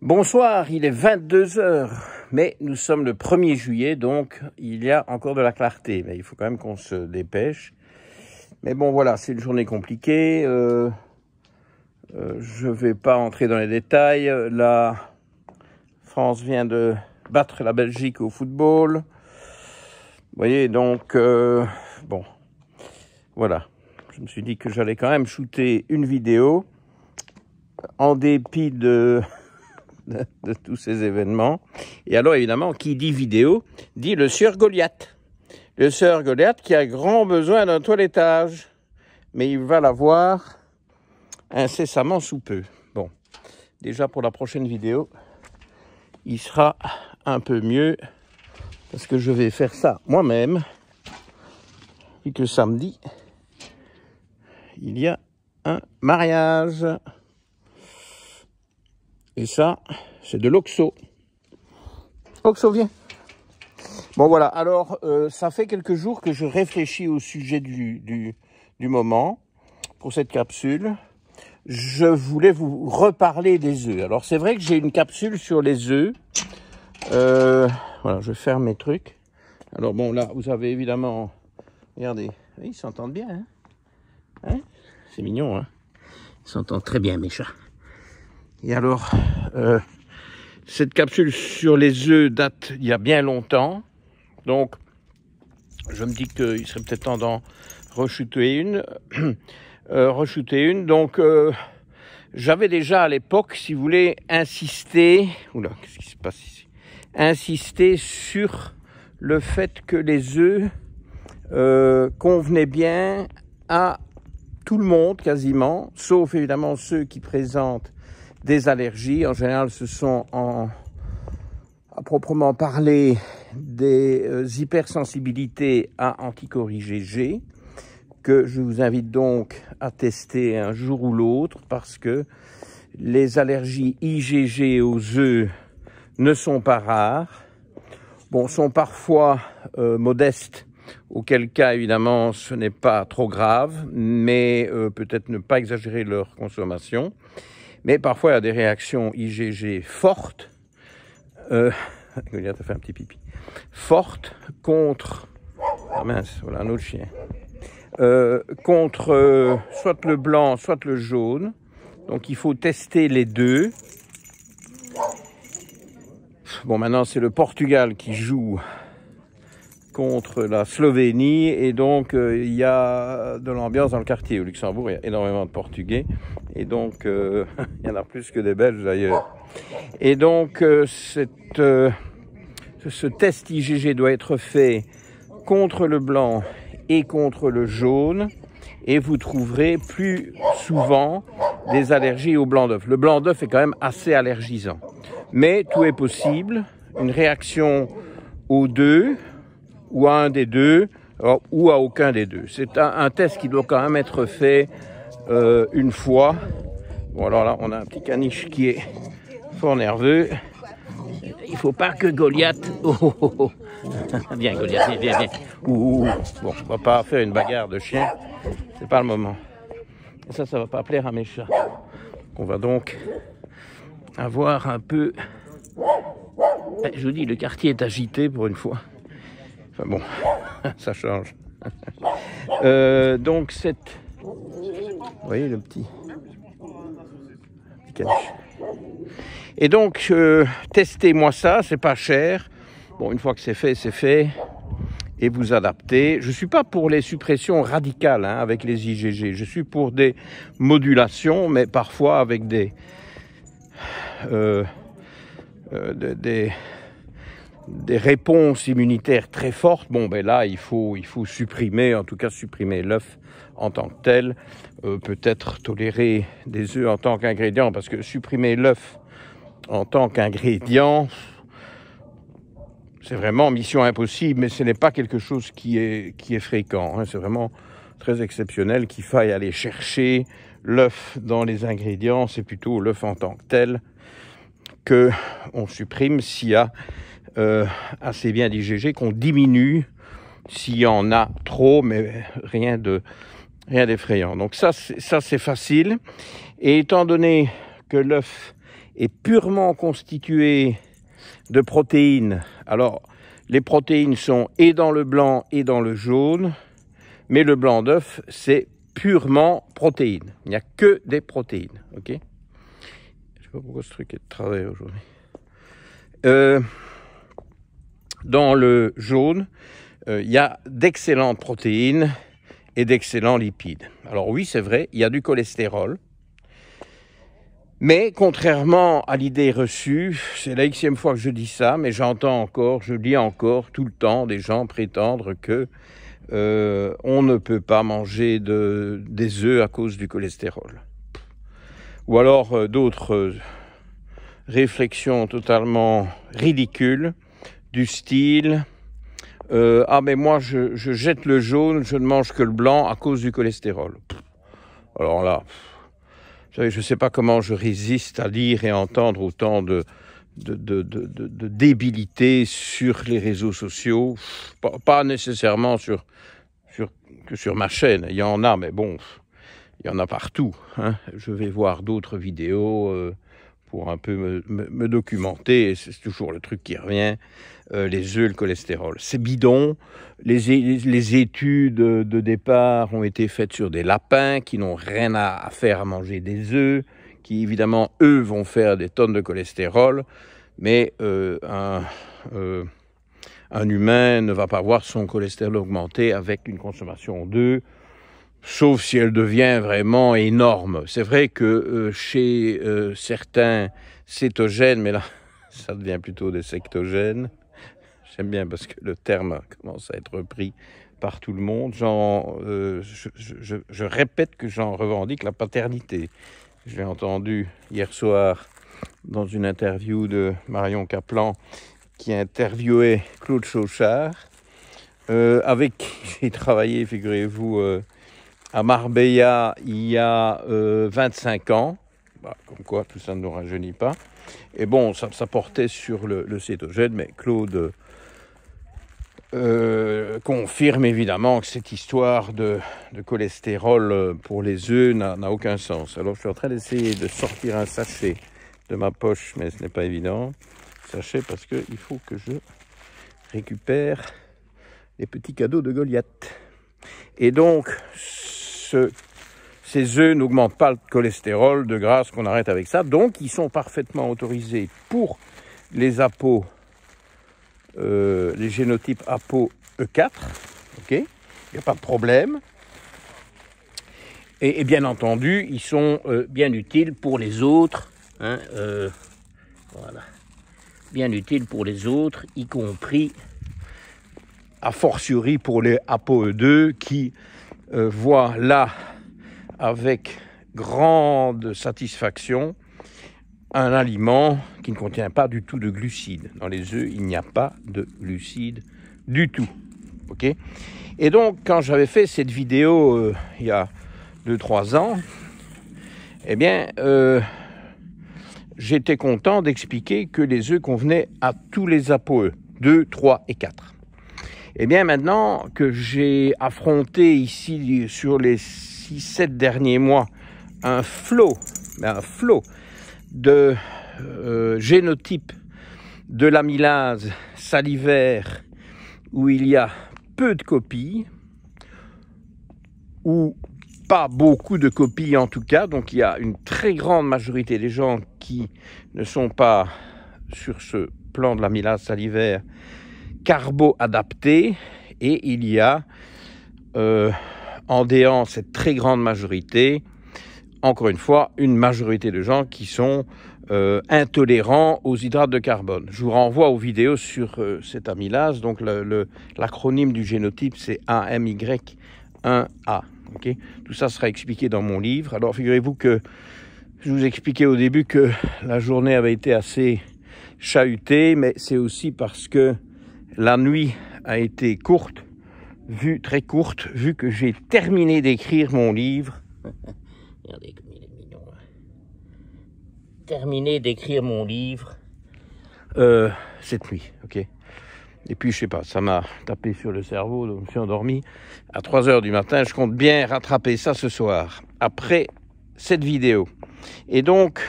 Bonsoir, il est 22 heures, mais nous sommes le 1er juillet, donc il y a encore de la clarté. Mais il faut quand même qu'on se dépêche. Mais bon, voilà, c'est une journée compliquée. Je ne vais pas entrer dans les détails. La France vient de battre la Belgique au football. Vous voyez, donc, bon, voilà. Je me suis dit que j'allais quand même shooter une vidéo en dépit de tous ces événements. Et alors, évidemment, qui dit vidéo, dit le sieur Goliath. Le sieur Goliath qui a grand besoin d'un toilettage. Mais il va l'avoir incessamment sous peu. Bon, déjà pour la prochaine vidéo, il sera un peu mieux parce que je vais faire ça moi-même. Vu que samedi, il y a un mariage. Et ça, c'est de l'Oxo. Oxo, viens. Bon, voilà. Alors, ça fait quelques jours que je réfléchis au sujet du moment pour cette capsule. Je voulais vous reparler des œufs. Alors, c'est vrai que j'ai une capsule sur les œufs. Voilà, je ferme mes trucs. Alors, bon, là, vous avez évidemment... Regardez, ils s'entendent bien, hein, hein? C'est mignon, hein? Ils s'entendent très bien, mes chats. Et alors, cette capsule sur les œufs date il y a bien longtemps. Donc, je me dis qu'il serait peut-être temps d'en re-shooter une. Donc, j'avais déjà à l'époque, si vous voulez, insisté... Oula, qu'est-ce qui se passe ici? Insister sur le fait que les œufs convenaient bien à tout le monde, quasiment, sauf évidemment ceux qui présentent des allergies. En général, ce sont à proprement parler des hypersensibilités à anticorps IgG que je vous invite donc à tester un jour ou l'autre parce que les allergies IgG aux œufs ne sont pas rares. Bon, sont parfois modestes, auquel cas évidemment ce n'est pas trop grave, mais peut-être ne pas exagérer leur consommation. Mais parfois, il y a des réactions IgG fortes. Goliath a fait un petit pipi. Fortes contre... Ah mince, voilà un autre chien. Contre soit le blanc, soit le jaune. Donc, il faut tester les deux. Bon, maintenant, c'est le Portugal qui joue contre la Slovénie. Et donc, il y a de l'ambiance dans le quartier. Au Luxembourg, il y a énormément de Portugais. Et donc, il y en a plus que des Belges d'ailleurs. Et donc, ce test IgG doit être fait contre le blanc et contre le jaune. Et vous trouverez plus souvent des allergies au blanc d'œuf. Le blanc d'œuf est quand même assez allergisant. Mais tout est possible. Une réaction aux deux, ou à un des deux, ou à aucun des deux. C'est un test qui doit quand même être fait une fois. Bon, alors là, on a un petit caniche qui est fort nerveux. Il faut pas que Goliath... Oh. Viens, Goliath, viens. Bon, on va pas faire une bagarre de chien. C'est pas le moment. Et ça va pas plaire à mes chats. On va donc avoir un peu... Je vous dis, le quartier est agité pour une fois. Enfin bon, ça change. Donc cette... Vous voyez le petit caniche. Et donc, testez-moi ça, c'est pas cher. Bon, une fois que c'est fait, et vous adaptez. Je suis pas pour les suppressions radicales hein, avec les IgG. Je suis pour des modulations, mais parfois avec des réponses immunitaires très fortes. Bon, ben là, il faut supprimer, en tout cas supprimer l'œuf en tant que tel. Peut-être tolérer des œufs en tant qu'ingrédient, parce que supprimer l'œuf en tant qu'ingrédient, c'est vraiment mission impossible, mais ce n'est pas quelque chose qui est fréquent. Hein. C'est vraiment très exceptionnel qu'il faille aller chercher l'œuf dans les ingrédients. C'est plutôt l'œuf en tant que tel qu'on supprime s'il y a assez bien d'IgG, qu'on diminue s'il y en a trop, mais rien d'effrayant. Donc ça c'est facile. Et étant donné que l'œuf est purement constitué de protéines. Alors, les protéines sont et dans le blanc et dans le jaune, mais le blanc d'œuf, c'est purement protéines. Il n'y a que des protéines, ok? Je sais pas pourquoi ce truc est de travers aujourd'hui. Dans le jaune, il y a d'excellentes protéines et d'excellents lipides. Alors oui, c'est vrai, il y a du cholestérol. Mais contrairement à l'idée reçue, c'est la xème fois que je dis ça, mais je lis encore tout le temps des gens prétendre que on ne peut pas manger des œufs à cause du cholestérol. Ou alors d'autres réflexions totalement ridicules du style ah mais moi je jette le jaune, je ne mange que le blanc à cause du cholestérol. Alors là, vous savez, je ne sais pas comment je résiste à lire et entendre autant de débilité sur les réseaux sociaux, pas nécessairement que sur ma chaîne, il y en a, mais bon, il y en a partout, hein. Je vais voir d'autres vidéos pour un peu me documenter, et c'est toujours le truc qui revient, les œufs, le cholestérol. C'est bidon, les études de départ ont été faites sur des lapins qui n'ont rien à faire à manger des œufs, qui évidemment, eux, vont faire des tonnes de cholestérol, mais un humain ne va pas voir son cholestérol augmenter avec une consommation d'œufs, sauf si elle devient vraiment énorme. C'est vrai que chez certains cétogènes, mais là, ça devient plutôt des sectogènes, j'aime bien parce que le terme commence à être repris par tout le monde, je répète que j'en revendique la paternité. Je l'ai entendu hier soir dans une interview de Marion Kaplan qui interviewait Claude Chauchard, avec qui j'ai travaillé, figurez-vous, à Marbella il y a 25 ans. Bah, comme quoi, tout ça ne nous rajeunit pas. Et bon, ça portait sur le cétogène, mais Claude confirme évidemment que cette histoire de cholestérol pour les œufs n'a aucun sens. Alors je suis en train d'essayer de sortir un sachet de ma poche, mais ce n'est pas évident. Sachet parce qu'il faut que je récupère les petits cadeaux de Goliath. Et donc, ces œufs n'augmentent pas le cholestérol de grâce qu'on arrête avec ça. Donc, ils sont parfaitement autorisés pour les APO, les génotypes APO-E4. Ok, il n'y a pas de problème. Et bien entendu, ils sont bien utiles pour les autres. Hein, voilà. Bien utiles pour les autres, y compris, a fortiori pour les APOE2 qui voient là, avec grande satisfaction, un aliment qui ne contient pas du tout de glucides. Dans les œufs, il n'y a pas de glucides du tout. Okay, et donc, quand j'avais fait cette vidéo il y a 2-3 ans, eh bien, j'étais content d'expliquer que les œufs convenaient à tous les APOE, 2, 3 et 4. Eh bien, maintenant que j'ai affronté ici, sur les 6-7 derniers mois, un flot de génotypes de l'amylase salivaire où il y a peu de copies, ou pas beaucoup de copies en tout cas, donc il y a une très grande majorité des gens qui ne sont pas sur ce plan de l'amylase salivaire carbo-adaptés, et il y a en déant cette très grande majorité, encore une fois, une majorité de gens qui sont intolérants aux hydrates de carbone. Je vous renvoie aux vidéos sur cette amylase, donc l'acronyme du génotype c'est AMY1A. Okay, tout ça sera expliqué dans mon livre. Alors figurez-vous que je vous expliquais au début que la journée avait été assez chahutée, mais c'est aussi parce que la nuit a été courte, très courte, vu que j'ai terminé d'écrire mon livre. Regardez comme il est mignon. Terminé d'écrire mon livre cette nuit, ok. Et puis, je sais pas, ça m'a tapé sur le cerveau, donc je me suis endormi à 3 h du matin. Je compte bien rattraper ça ce soir. Après cette vidéo. Et donc,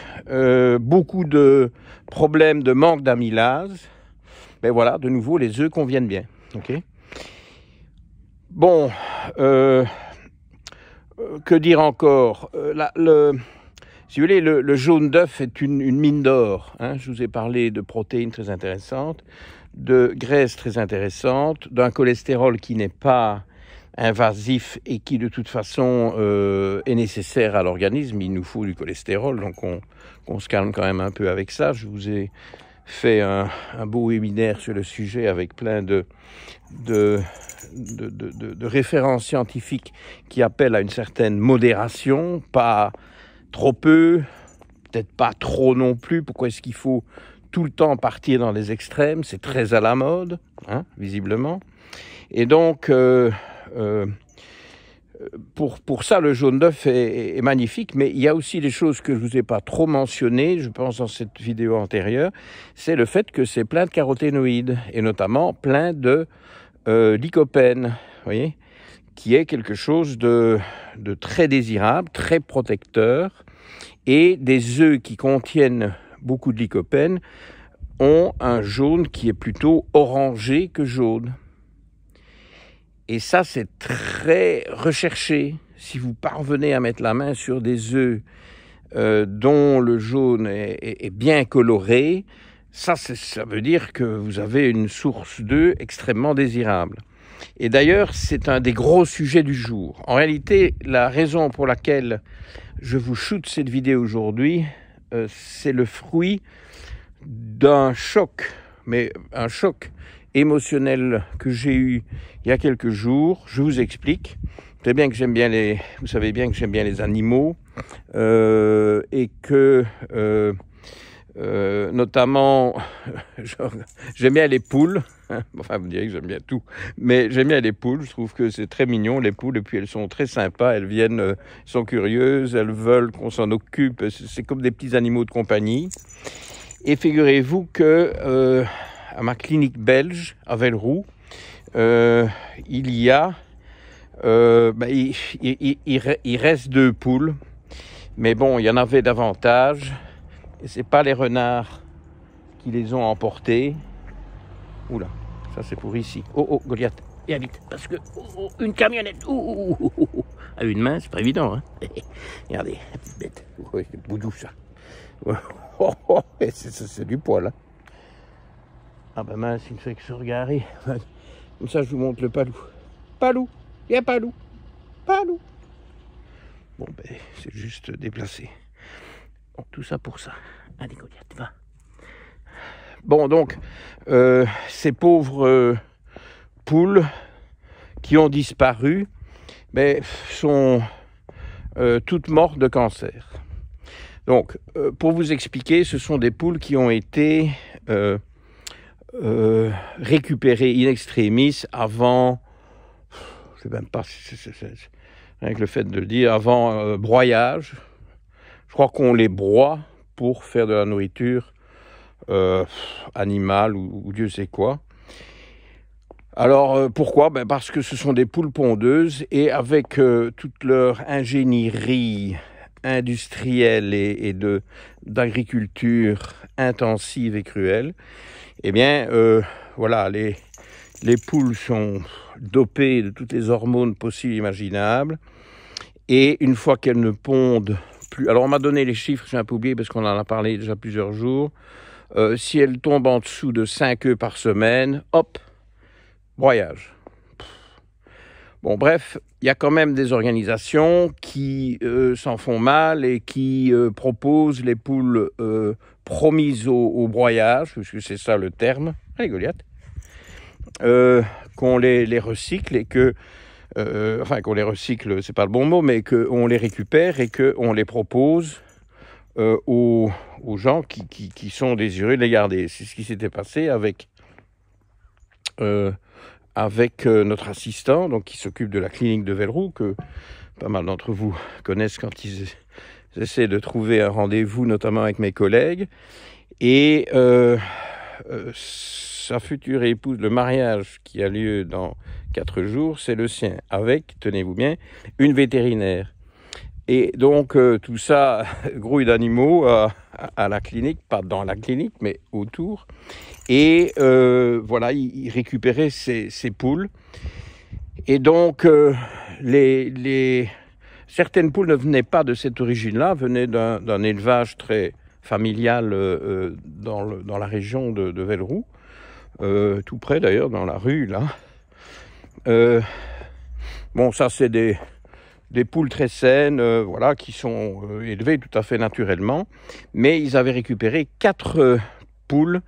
beaucoup de problèmes de manque d'amylase. Ben voilà, de nouveau, les œufs conviennent bien. Okay. Bon, que dire encore? Si vous voulez, le jaune d'œuf est une mine d'or. Hein. Je vous ai parlé de protéines très intéressantes, de graisses très intéressantes, d'un cholestérol qui n'est pas invasif et qui de toute façon est nécessaire à l'organisme. Il nous faut du cholestérol, donc on se calme quand même un peu avec ça. Je vous ai fait un beau webinaire sur le sujet avec plein de références scientifiques qui appellent à une certaine modération, pas trop peu, peut-être pas trop non plus. Pourquoi est-ce qu'il faut tout le temps partir dans les extrêmes? C'est très à la mode, hein, visiblement. Et donc, pour ça, le jaune d'œuf est magnifique, mais il y a aussi des choses que je ne vous ai pas trop mentionnées, je pense dans cette vidéo antérieure, c'est le fait que c'est plein de caroténoïdes, et notamment plein de lycopène, vous voyez, qui est quelque chose de très désirable, très protecteur, et des œufs qui contiennent beaucoup de lycopène ont un jaune qui est plutôt orangé que jaune. Et ça, c'est très recherché. Si vous parvenez à mettre la main sur des œufs dont le jaune est bien coloré, ça veut dire que vous avez une source d'œufs extrêmement désirable. Et d'ailleurs, c'est un des gros sujets du jour. En réalité, la raison pour laquelle je vous shoote cette vidéo aujourd'hui, c'est le fruit d'un choc, mais un choc émotionnel que j'ai eu il y a quelques jours. Je vous explique. Vous savez bien que j'aime bien les animaux et que notamment j'aime bien les poules. Enfin, vous direz que j'aime bien tout, mais j'aime bien les poules. Je trouve que c'est très mignon, les poules, et puis elles sont très sympas. Elles viennent, sont curieuses, elles veulent qu'on s'en occupe. C'est comme des petits animaux de compagnie. Et figurez-vous que à ma clinique belge, à Velleroux, il y a, il reste 2 poules, mais bon, il y en avait davantage, et c'est pas les renards qui les ont emportés. Oula, ça c'est pour ici. Oh, Goliath, viens vite, parce que une camionnette, à une main, c'est pas évident, hein. Regardez, la petite bête, c'est boudou ça. C'est du poil, hein. Ah ben mince, il ne fait que se regarder. Comme ça, je vous montre le palou. Palou, il y a palou. Palou. Bon, ben, c'est juste déplacé. Bon, tout ça pour ça. Allez, Goliath, va. Bon, donc, ces pauvres poules qui ont disparu, ben, sont toutes mortes de cancer. Donc, pour vous expliquer, ce sont des poules qui ont été récupérées in extremis avant, je ne sais même pas si c'est avec le fait de le dire, avant broyage. Je crois qu'on les broie pour faire de la nourriture animale ou Dieu sait quoi. Alors pourquoi? Ben parce que ce sont des poules pondeuses et avec toute leur ingénierie industrielle et d'agriculture intensive et cruelle, eh bien voilà, les poules sont dopées de toutes les hormones possibles et imaginables, et une fois qu'elles ne pondent plus, alors on m'a donné les chiffres, j'ai un peu oublié parce qu'on en a parlé déjà plusieurs jours, si elles tombent en dessous de 5 œufs par semaine, hop, broyage. Bon, bref, il y a quand même des organisations qui s'en font mal et qui proposent les poules promises au broyage, puisque c'est ça le terme. Allez, Goliath. Qu'on les recycle et que... enfin, qu'on les recycle, c'est pas le bon mot, mais qu'on les récupère et qu'on les propose aux gens qui sont désireux de les garder. C'est ce qui s'était passé avec notre assistant, donc qui s'occupe de la clinique de Velleroux, que pas mal d'entre vous connaissent quand ils essaient de trouver un rendez-vous, notamment avec mes collègues. Et sa future épouse, le mariage qui a lieu dans 4 jours, c'est le sien, avec, tenez-vous bien, une vétérinaire. Et donc tout ça, grouille d'animaux à la clinique, pas dans la clinique, mais autour. Et voilà, il récupérait ces poules. Et donc certaines poules ne venaient pas de cette origine-là, venaient d'un élevage très familial dans la région de Velleroux, tout près d'ailleurs, dans la rue là. Bon, ça c'est des poules très saines, voilà, qui sont élevées tout à fait naturellement, mais ils avaient récupéré 4 poules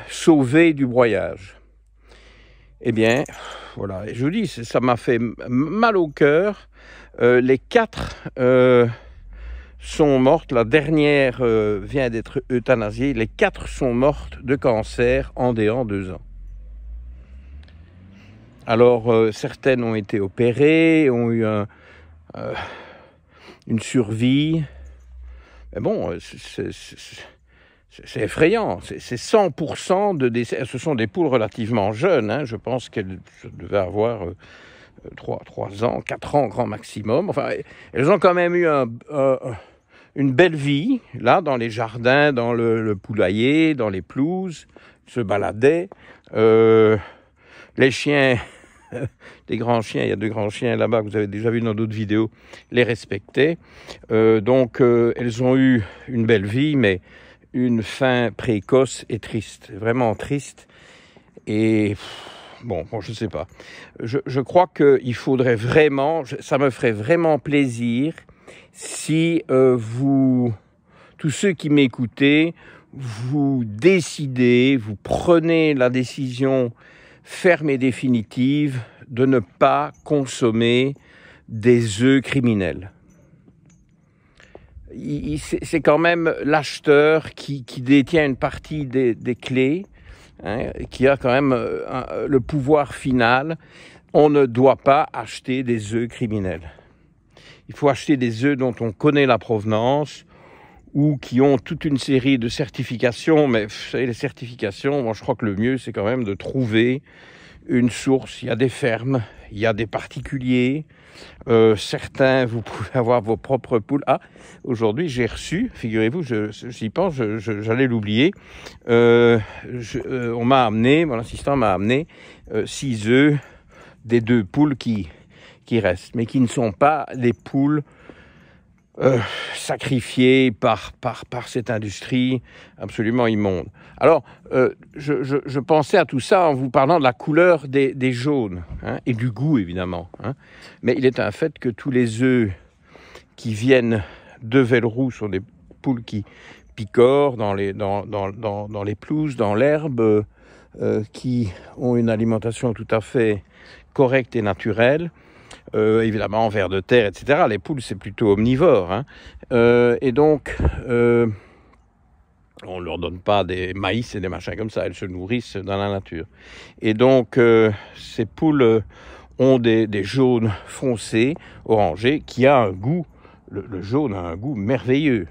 sauvées du broyage. Eh bien, voilà, et je vous dis, ça m'a fait mal au cœur. Les 4 sont mortes, la dernière vient d'être euthanasiée, les 4 sont mortes de cancer en 2 ans. Alors, certaines ont été opérées, ont eu une survie. Mais bon, c'est effrayant. C'est 100% de décès. Ce sont des poules relativement jeunes. Hein. Je pense qu'elles devaient avoir 3 ans, 4 ans grand maximum. Enfin, elles ont quand même eu une belle vie, là, dans les jardins, dans le poulailler, dans les pelouses, se baladaient. Les chiens... des grands chiens, il y a 2 grands chiens là-bas que vous avez déjà vu dans d'autres vidéos, les respectaient. Donc elles ont eu une belle vie, mais une fin précoce et triste, vraiment triste. Et bon, je ne sais pas. Je crois qu'il faudrait vraiment, ça me ferait vraiment plaisir si tous ceux qui m'écoutaient, vous décidez, vous prenez la décision ferme et définitive de ne pas consommer des œufs criminels. C'est quand même l'acheteur qui détient une partie des clés, hein, qui a quand même le pouvoir final. On ne doit pas acheter des œufs criminels. Il faut acheter des œufs dont on connaît la provenance, ou qui ont toute une série de certifications, mais vous savez, les certifications, moi je crois que le mieux c'est quand même de trouver une source. Il y a des fermes, il y a des particuliers, certains, vous pouvez avoir vos propres poules. Ah, aujourd'hui j'ai reçu, figurez-vous, j'y pense, j'allais l'oublier, on m'a amené, mon assistant m'a amené 6 œufs des 2 poules qui restent, mais qui ne sont pas des poules sacrifiés par cette industrie absolument immonde. Alors, je pensais à tout ça en vous parlant de la couleur des jaunes, hein, et du goût, évidemment. Hein. Mais il est un fait que tous les œufs qui viennent de Velleroux sont des poules qui picorent dans les pelouses, dans l'herbe, qui ont une alimentation tout à fait correcte et naturelle. Évidemment, vers de terre, etc. Les poules, c'est plutôt omnivore. Hein. Et donc, on ne leur donne pas des maïs et des machins comme ça. Elles se nourrissent dans la nature. Et donc, ces poules ont des jaunes foncés, orangés, qui a un goût. Le jaune a un goût merveilleux.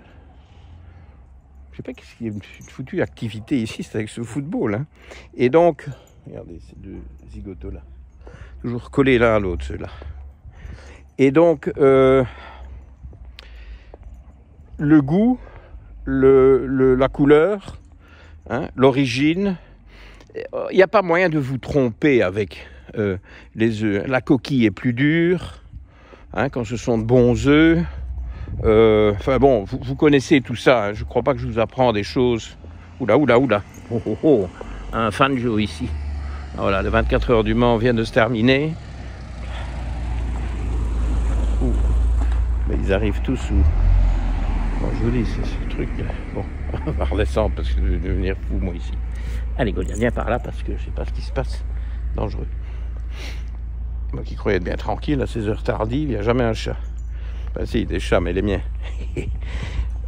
Je ne sais pas qu'est-ce qu'il y a une foutue activité ici, c'est avec ce football. Hein. Et donc, regardez ces 2 zigotos-là. Toujours collés l'un à l'autre, ceux-là. Et donc, le goût, la couleur, hein, l'origine, il n'y a pas moyen de vous tromper avec les œufs. La coquille est plus dure, hein, quand ce sont de bons œufs. Enfin bon, vous connaissez tout ça, hein, je ne crois pas que je vous apprends des choses. Oula. Un fan Joe ici. Voilà, les 24 heures du Mans viennent de se terminer. Mais ils arrivent tous où... Bon, je vous dis, c'est ce truc là. Bon, on va redescendre parce que je vais devenir fou moi ici. Allez, Gaudia, viens par là parce que je sais pas ce qui se passe. Dangereux. Moi qui croyais être bien tranquille à ces heures tardives, il n'y a jamais un chat. Enfin si, des chats, mais les miens.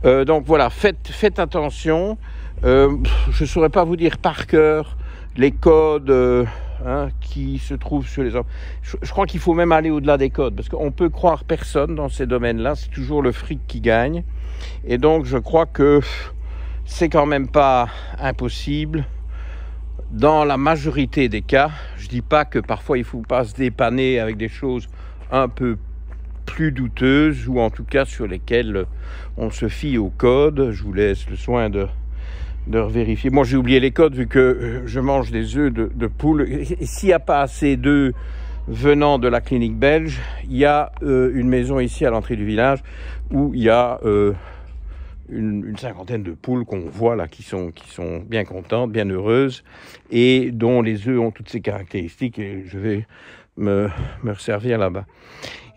Donc voilà, faites attention. Je ne saurais pas vous dire par cœur les codes qui se trouvent sur les arbres. Je crois qu'il faut même aller au-delà des codes, parce qu'on peut croire personne dans ces domaines-là, c'est toujours le fric qui gagne. Et donc je crois que c'est quand même pas impossible. Dans la majorité des cas, je dis pas que parfois il faut pas se dépanner avec des choses un peu plus douteuses, ou en tout cas sur lesquelles on se fie au code. Je vous laisse le soin de revérifier. Moi, j'ai oublié les codes vu que je mange des œufs de poule. Et s'il n'y a pas assez d'œufs venant de la clinique belge, il y a une maison ici à l'entrée du village où il y a une cinquantaine de poules qu'on voit là, qui sont bien contentes, bien heureuses, et dont les œufs ont toutes ces caractéristiques, et je vais me resservir là-bas.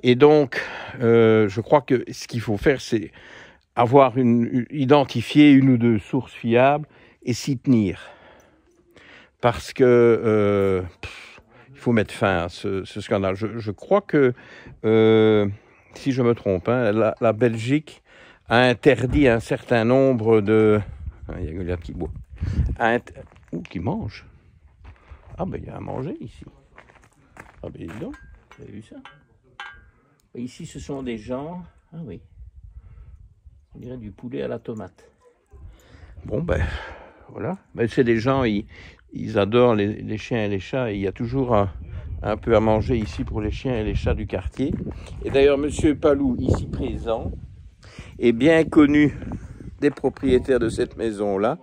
Et donc, je crois que ce qu'il faut faire, c'est identifier une ou deux sources fiables et s'y tenir. Parce que il faut mettre fin à ce scandale. Je crois que, si je me trompe, hein, la Belgique a interdit un certain nombre de... Il y a Goliath qui boit. Ou qui mange. Ah ben il y a à manger ici. Ah ben dis donc, vous avez vu ça? Ici ce sont des gens... Ah oui. On dirait du poulet à la tomate. Bon ben voilà. Ben, c'est des gens, ils adorent les chiens et les chats. Et il y a toujours un peu à manger ici pour les chiens et les chats du quartier. Et d'ailleurs, Monsieur Palou, ici présent, est bien connu des propriétaires de cette maison-là,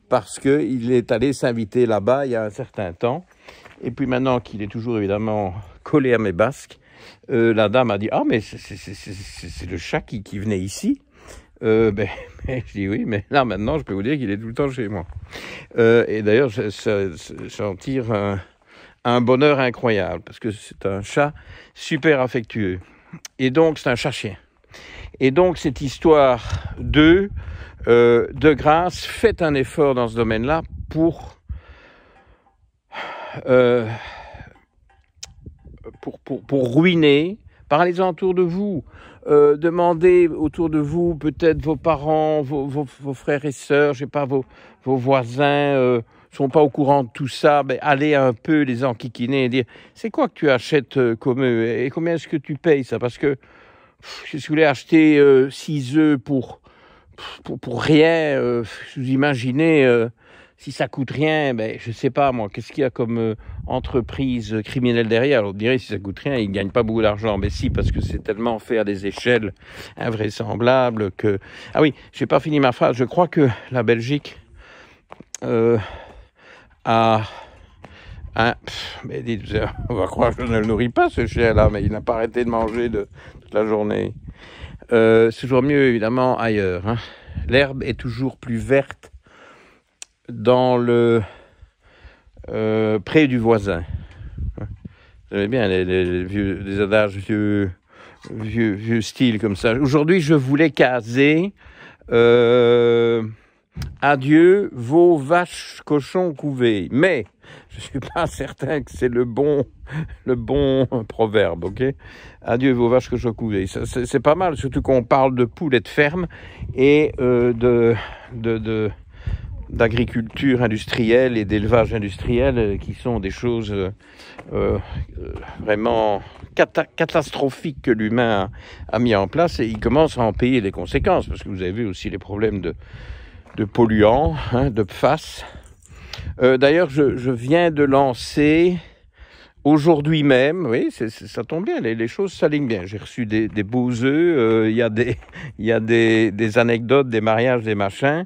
parce qu'il est allé s'inviter là-bas il y a un certain temps. Et puis maintenant qu'il est toujours évidemment collé à mes basques, la dame a dit « Ah, mais c'est le chat qui venait ici ?» je dis oui, mais là maintenant je peux vous dire qu'il est tout le temps chez moi. Et d'ailleurs j'en tire un bonheur incroyable, parce que c'est un chat super affectueux. Et donc c'est un chat-chien. Et donc cette histoire de grâce, faites un effort dans ce domaine-là pour ruiner. Parlez-en autour de vous. Demandez autour de vous, peut-être vos parents, vos frères et sœurs, je sais pas, vos voisins sont pas au courant de tout ça. Ben, allez un peu les enquiquiner et dire c'est quoi que tu achètes comme œufs et combien est-ce que tu payes ça? Parce que si vous voulez acheter 6 œufs pour rien, vous imaginez si ça coûte rien, ben je sais pas moi, qu'est-ce qu'il y a comme entreprise criminelle derrière? On dirait si ça coûte rien, ils gagnent pas beaucoup d'argent. Mais si, parce que c'est tellement fait à des échelles invraisemblables que... Ah oui, j'ai pas fini ma phrase. Je crois que la Belgique mais dites, on va croire que je ne le nourris pas ce chien-là, mais il n'a pas arrêté de manger toute la journée. C'est toujours mieux évidemment ailleurs. Hein. L'herbe est toujours plus verte dans le près du voisin. Vous savez bien les adages vieux style comme ça. Aujourd'hui, je voulais caser adieu vos vaches cochons couvées, mais je suis pas certain que c'est le bon proverbe, ok? Adieu vos vaches cochons couvées. C'est pas mal, surtout qu'on parle de poules et de ferme et d'agriculture industrielle et d'élevage industriel qui sont des choses vraiment catastrophiques que l'humain a mis en place, et il commence à en payer les conséquences, parce que vous avez vu aussi les problèmes de polluants, hein, de PFAS. D'ailleurs, je viens de lancer aujourd'hui même, oui, ça tombe bien, les choses s'alignent bien. J'ai reçu des beaux œufs, il y a des anecdotes, des mariages, des machins.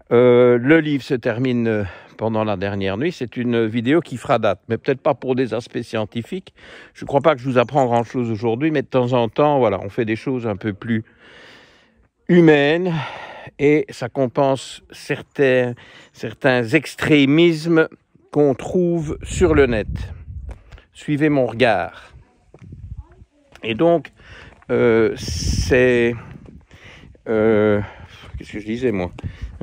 Le livre se termine pendant la dernière nuit. C'est une vidéo qui fera date, mais peut-être pas pour des aspects scientifiques. Je ne crois pas que je vous apprends grand-chose aujourd'hui, mais de temps en temps, voilà, on fait des choses un peu plus humaines, et ça compense certains extrémismes qu'on trouve sur le net. Suivez mon regard. Et donc, qu'est-ce que je disais, moi?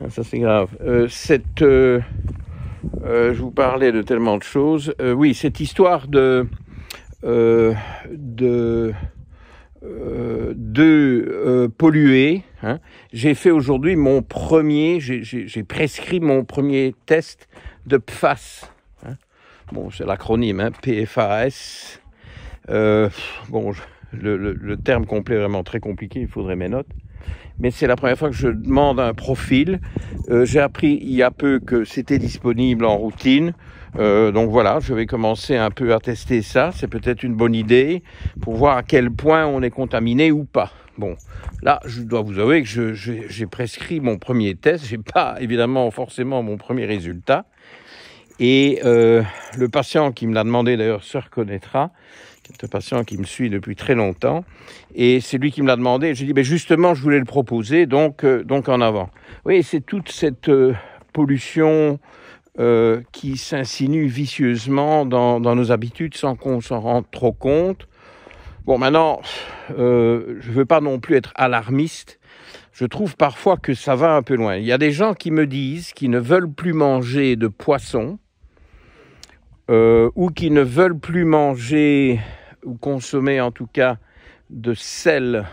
Ça, c'est grave. Je vous parlais de tellement de choses. Oui, cette histoire de polluer. Hein. J'ai fait aujourd'hui mon premier, j'ai prescrit mon premier test de PFAS. Hein. Bon, c'est l'acronyme, hein, PFAS. Le terme complet est vraiment très compliqué, il faudrait mes notes. mais c'est la première fois que je demande un profil. J'ai appris il y a peu que c'était disponible en routine. Donc voilà, je vais commencer un peu à tester ça. C'est peut-être une bonne idée pour voir à quel point on est contaminé ou pas. Bon, là, je dois vous avouer que j'ai prescrit mon premier test. J'ai pas évidemment forcément mon premier résultat. Et le patient qui me l'a demandé d'ailleurs se reconnaîtra. C'est un patient qui me suit depuis très longtemps, et c'est lui qui me l'a demandé. J'ai dit, ben justement, je voulais le proposer, donc en avant. Oui, c'est toute cette pollution qui s'insinue vicieusement dans nos habitudes sans qu'on s'en rende trop compte. Bon, maintenant, je veux pas non plus être alarmiste. Je trouve parfois que ça va un peu loin. Il y a des gens qui me disent qu'ils ne veulent plus manger de poisson, ou qui ne veulent plus manger ou consommer en tout cas de sel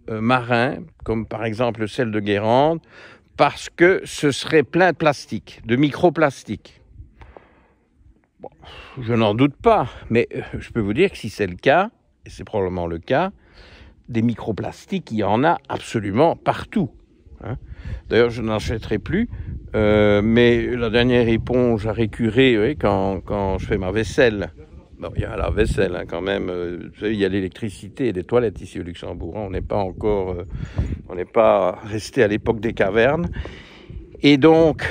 marin, comme par exemple le sel de Guérande, parce que ce serait plein de plastique, de microplastiques. Bon, je n'en doute pas, mais je peux vous dire que si c'est le cas, et c'est probablement le cas, des microplastiques, il y en a absolument partout. Hein. D'ailleurs, je n'en achèterai plus, mais la dernière éponge à récurer, oui, quand je fais ma vaisselle, bon, il y a la vaisselle hein, quand même, vous savez, il y a l'électricité et des toilettes ici au Luxembourg, hein, on n'est pas encore, on n'est pas resté à l'époque des cavernes. Et donc,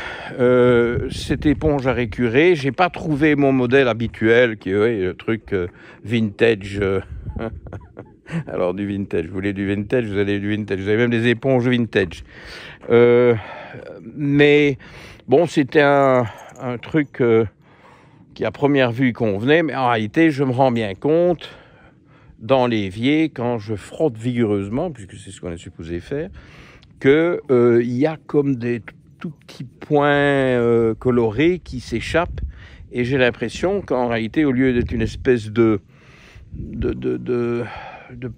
cette éponge à récurer, j'ai pas trouvé mon modèle habituel, qui est le truc vintage. Alors du vintage, vous voulez du vintage, vous avez du vintage, vous avez même des éponges vintage. Mais bon, c'était un truc qui à première vue convenait, mais en réalité, je me rends bien compte, dans l'évier, quand je frotte vigoureusement, puisque c'est ce qu'on est supposé faire, que y a comme des tout petits points colorés qui s'échappent, et j'ai l'impression qu'en réalité, au lieu d'être une espèce de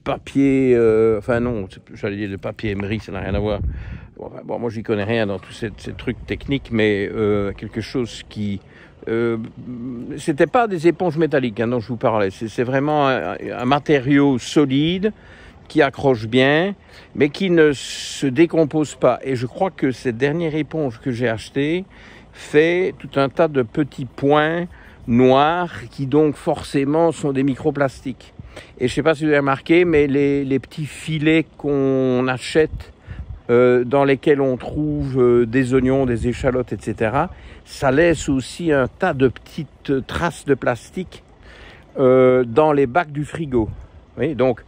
papier, enfin non, j'allais dire de papier émery, ça n'a rien à voir. Bon, moi j'y connais rien dans tous ces trucs techniques, mais quelque chose qui... c'était pas des éponges métalliques hein, dont je vous parlais, c'est vraiment un matériau solide qui accroche bien, mais qui ne se décompose pas. Et je crois que cette dernière éponge que j'ai achetée fait tout un tas de petits points noirs qui donc forcément sont des microplastiques. Et je ne sais pas si vous avez remarqué, mais les petits filets qu'on achète, dans lesquels on trouve des oignons, des échalotes, etc., ça laisse aussi un tas de petites traces de plastique dans les bacs du frigo. Oui, donc,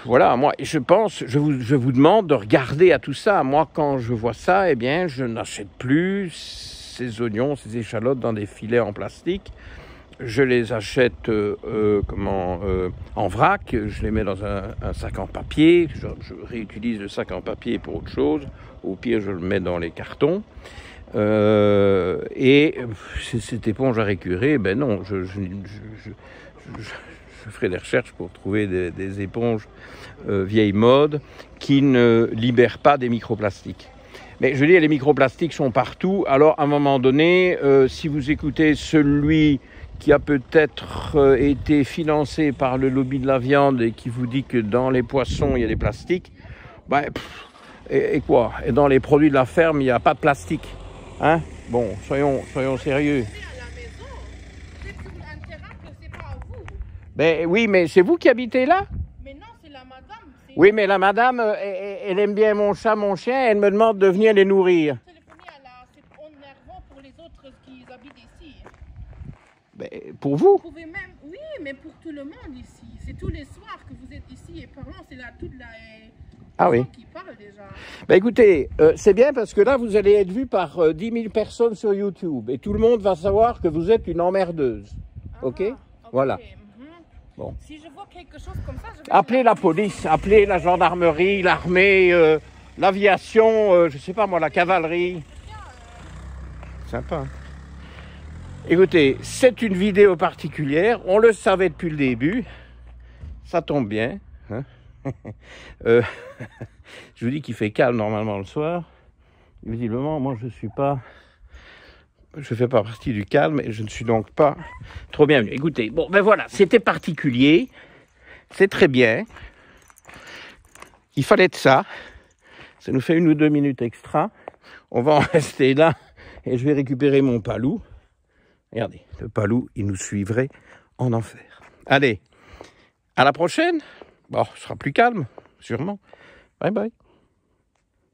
voilà, moi, je pense, je vous demande de regarder à tout ça. Moi, quand je vois ça, eh bien, je n'achète plus ces oignons, ces échalotes dans des filets en plastique. Je les achète en vrac, je les mets dans un sac en papier, je réutilise le sac en papier pour autre chose, au pire je le mets dans les cartons. Et cette éponge à récurer, ben non, je ferai des recherches pour trouver des éponges vieille mode qui ne libèrent pas des microplastiques. Mais je veux dire, les microplastiques sont partout, alors à un moment donné, si vous écoutez celui qui a peut-être été financé par le lobby de la viande et qui vous dit que dans les poissons, il y a des plastiques, ben, et quoi? Et dans les produits de la ferme, il n'y a pas de plastique. Hein? Bon, soyons sérieux. Ben oui, mais c'est vous qui habitez là? Mais non, c'est la madame. Oui, mais la madame, elle aime bien mon chat, mon chien, elle me demande de venir les nourrir. C'est énervant pour les autres qui habitent ici. Ben, pour vous? Vous pouvez même, oui, mais pour tout le monde ici. C'est tous les soirs que vous êtes ici et parlant, c'est là toute la... Ah oui. Qui parle déjà. Ben écoutez, c'est bien parce que là, vous allez être vu par 10 000 personnes sur YouTube et tout le monde va savoir que vous êtes une emmerdeuse. Ok? Voilà. Bon. Si je vois quelque chose comme ça, je vais... Appelez la police, appelez la gendarmerie, l'armée, l'aviation, je sais pas moi, la cavalerie. Sympa. Écoutez, c'est une vidéo particulière, on le savait depuis le début, ça tombe bien. Hein. Je vous dis qu'il fait calme normalement le soir. Visiblement, moi je fais pas partie du calme et je ne suis donc pas trop bien venu. Écoutez, bon ben voilà, c'était particulier, c'est très bien. Il fallait de ça. Ça nous fait 1 ou 2 minutes extra. On va en rester là et je vais récupérer mon palou. Regardez, le palou, il nous suivrait en enfer. Allez, à la prochaine. Bon, ce sera plus calme, sûrement. Bye bye.